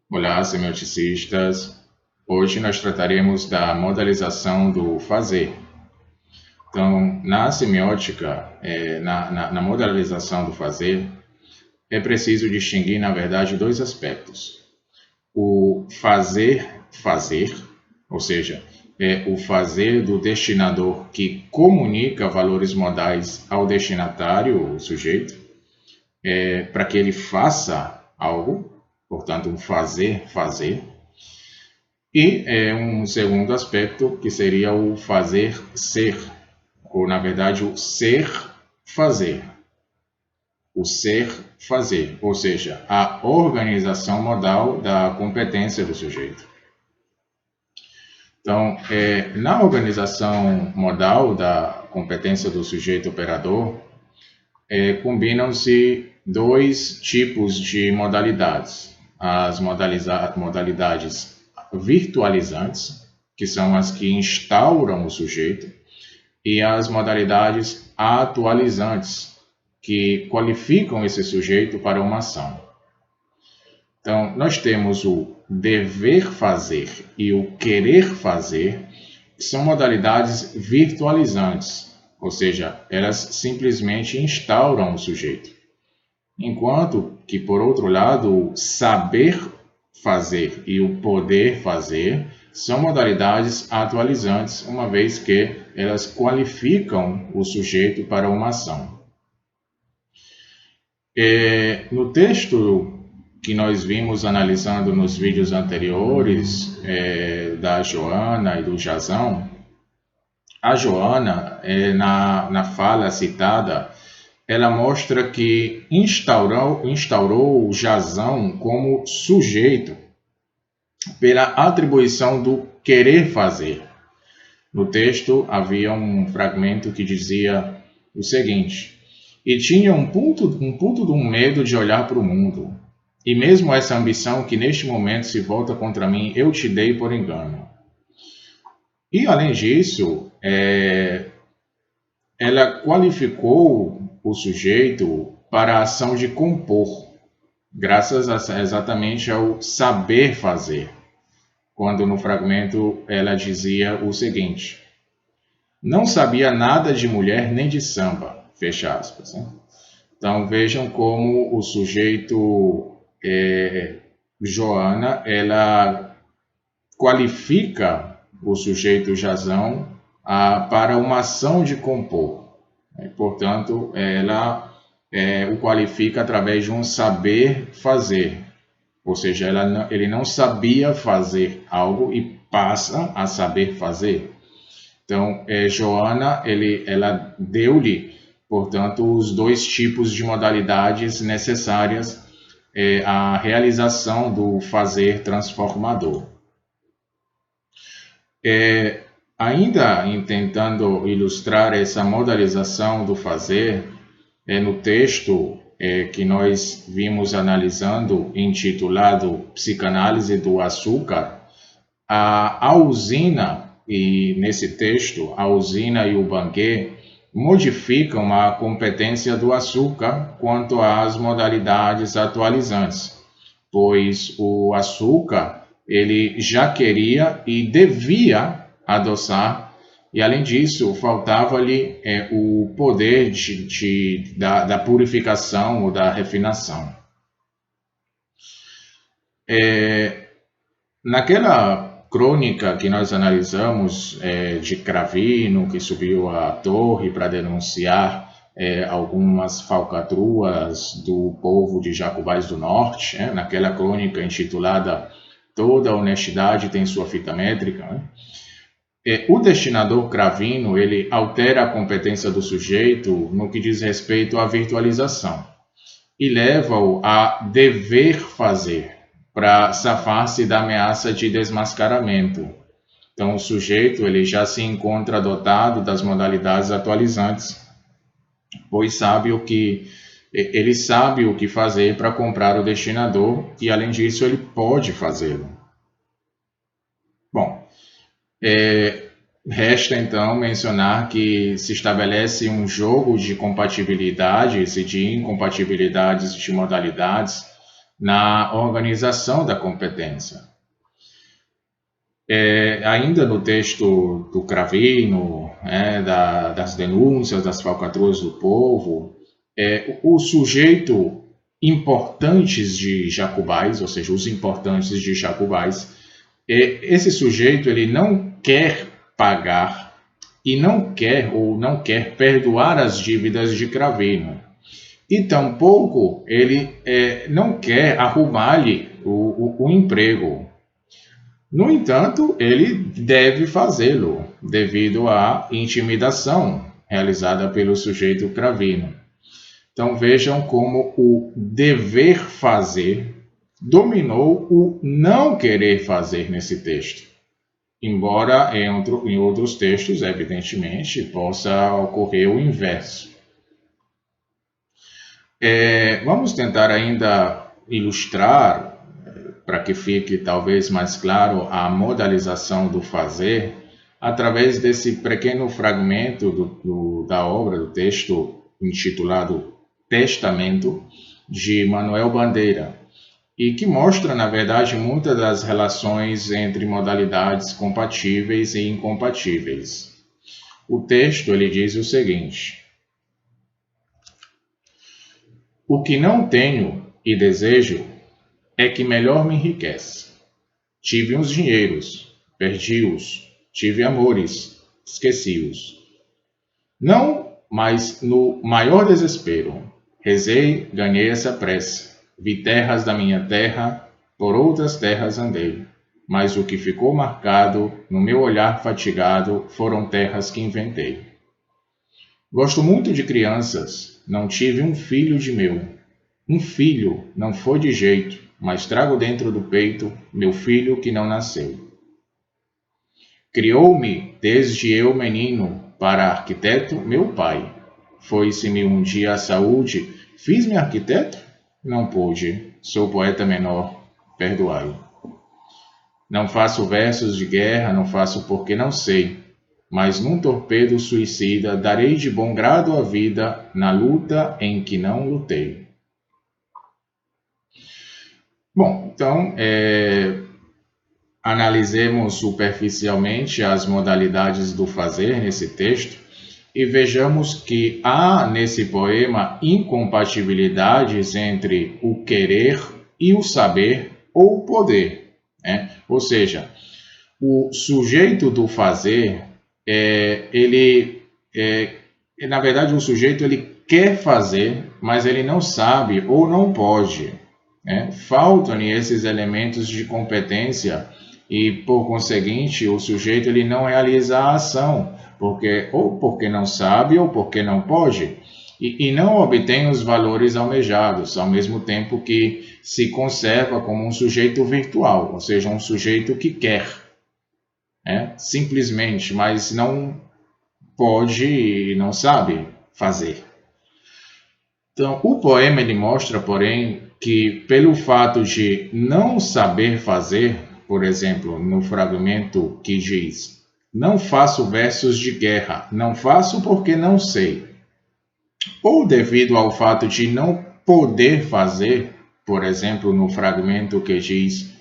Olá, semioticistas. Hoje nós trataremos da modalização do fazer. Então, na semiótica, na modalização do fazer, é preciso distinguir, na verdade, dois aspectos. O fazer, ou seja, é o fazer do destinador que comunica valores modais ao destinatário, o sujeito, para que ele faça algo, portanto, um fazer. E um segundo aspecto que seria o fazer ser, ou na verdade o ser fazer. O ser fazer, ou seja, a organização modal da competência do sujeito. Então, na organização modal da competência do sujeito operador, combinam-se dois tipos de modalidades. As modalidades virtualizantes, que são as que instauram o sujeito, e as modalidades atualizantes, que qualificam esse sujeito para uma ação. Então, nós temos o dever fazer e o querer fazer, que são modalidades virtualizantes, ou seja, elas simplesmente instauram o sujeito. Enquanto que, por outro lado, o saber fazer e o poder fazer são modalidades atualizantes, uma vez que elas qualificam o sujeito para uma ação. No texto que nós vimos analisando nos vídeos anteriores, da Joana e do Jazão, a Joana, na fala citada, ela mostra que instaurou o Jazão como sujeito pela atribuição do querer fazer. No texto havia um fragmento que dizia o seguinte: e tinha um puto de um medo de olhar para o mundo, e mesmo essa ambição que neste momento se volta contra mim, eu te dei por engano. E além disso, ela qualificou o sujeito para a ação de compor, graças exatamente ao saber fazer, quando no fragmento ela dizia o seguinte: não sabia nada de mulher nem de samba, fecha aspas. Né? Então vejam como o sujeito Joana, ela qualifica o sujeito Jazão para uma ação de compor. Portanto, ela o qualifica através de um saber fazer, ou seja, ele não sabia fazer algo e passa a saber fazer. Então, Joana, ela deu-lhe, portanto, os dois tipos de modalidades necessárias à realização do fazer transformador. Ainda tentando ilustrar essa modalização do fazer, no texto que nós vimos analisando, intitulado Psicanálise do Açúcar, a usina, e nesse texto, a usina e o Banquet modificam a competência do açúcar quanto às modalidades atualizantes, pois o açúcar ele já queria e devia adoçar, e além disso faltava-lhe o poder da purificação ou da refinação. Naquela crônica que nós analisamos de Cravino, que subiu à torre para denunciar algumas falcatruas do povo de Jacobais do Norte, naquela crônica intitulada Toda honestidade tem sua fita métrica, o destinador Cravino ele altera a competência do sujeito no que diz respeito à virtualização e leva-o a dever fazer, para safar-se da ameaça de desmascaramento. Então, o sujeito ele já se encontra dotado das modalidades atualizantes, pois ele sabe o que fazer para comprar o destinador e, além disso, ele pode fazê-lo. Bom, resta então mencionar que se estabelece um jogo de compatibilidades e de incompatibilidades de modalidades na organização da competência. Ainda no texto do Cravino, das denúncias, das falcatruas do povo, o sujeito importantes de Jacobais, ou seja, os importantes de Jacobais, esse sujeito ele não quer pagar e não quer perdoar as dívidas de Cravino. E tampouco ele não quer arrumar-lhe o emprego. No entanto, ele deve fazê-lo, devido à intimidação realizada pelo sujeito Cravino. Então vejam como o dever fazer dominou o não querer fazer nesse texto. Embora em outros textos, evidentemente, possa ocorrer o inverso. Vamos tentar ainda ilustrar, para que fique talvez mais claro, a modalização do fazer, através desse pequeno fragmento da obra, do texto intitulado Testamento, de Manuel Bandeira, e que mostra, na verdade, muitas das relações entre modalidades compatíveis e incompatíveis. O texto ele diz o seguinte: o que não tenho e desejo é que melhor me enriquece. Tive uns dinheiros, perdi-os, tive amores, esqueci-os. Não, mas no maior desespero, rezei, ganhei essa prece. Vi terras da minha terra, por outras terras andei. Mas o que ficou marcado no meu olhar fatigado foram terras que inventei. Gosto muito de crianças, não tive um filho de meu. Um filho não foi de jeito, mas trago dentro do peito meu filho que não nasceu. Criou-me desde eu menino para arquiteto meu pai. Foi-se-me um dia a saúde, fiz-me arquiteto? Não pude, sou poeta menor, perdoai. Não faço versos de guerra, não faço porque não sei, mas num torpedo suicida darei de bom grado a vida na luta em que não lutei. Bom, então, analisemos superficialmente as modalidades do fazer nesse texto e vejamos que há nesse poema incompatibilidades entre o querer e o saber ou o poder. Ou seja, o sujeito do fazer, na verdade, o sujeito ele quer fazer, mas ele não sabe ou não pode. Faltam-lhe esses elementos de competência e, por conseguinte, o sujeito ele não realiza a ação, ou porque não sabe ou porque não pode, e não obtém os valores almejados, ao mesmo tempo que se conserva como um sujeito virtual, ou seja, um sujeito que quer, simplesmente, mas não pode e não sabe fazer. Então, o poema ele mostra, porém, que pelo fato de não saber fazer, por exemplo, no fragmento que diz: não faço versos de guerra, não faço porque não sei, ou devido ao fato de não poder fazer, por exemplo, no fragmento que diz: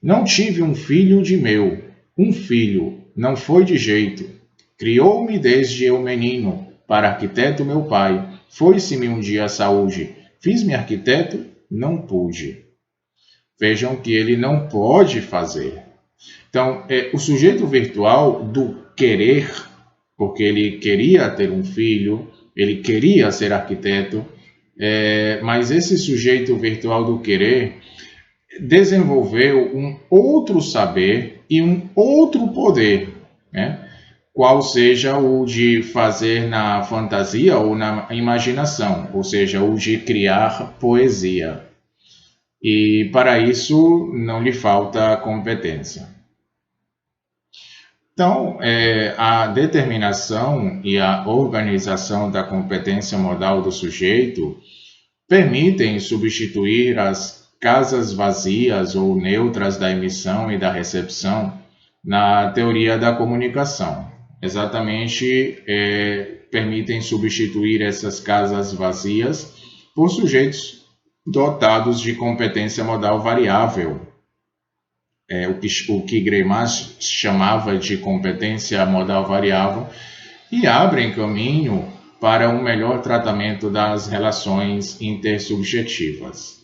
não tive um filho de meu, um filho, não foi de jeito, criou-me desde eu menino, para arquiteto meu pai, foi-se-me um dia a saúde, fiz-me arquiteto, não pude. Vejam que ele não pode fazer. Então, o sujeito virtual do querer, porque ele queria ter um filho, ele queria ser arquiteto, mas esse sujeito virtual do querer desenvolveu um outro saber e um outro poder, qual seja o de fazer na fantasia ou na imaginação, ou seja, o de criar poesia. E para isso não lhe falta competência. Então, a determinação e a organização da competência modal do sujeito permitem substituir as casas vazias ou neutras da emissão e da recepção na teoria da comunicação. Exatamente, permitem substituir essas casas vazias por sujeitos dotados de competência modal variável, o que Greimas chamava de competência modal variável, e abrem caminho para um melhor tratamento das relações intersubjetivas.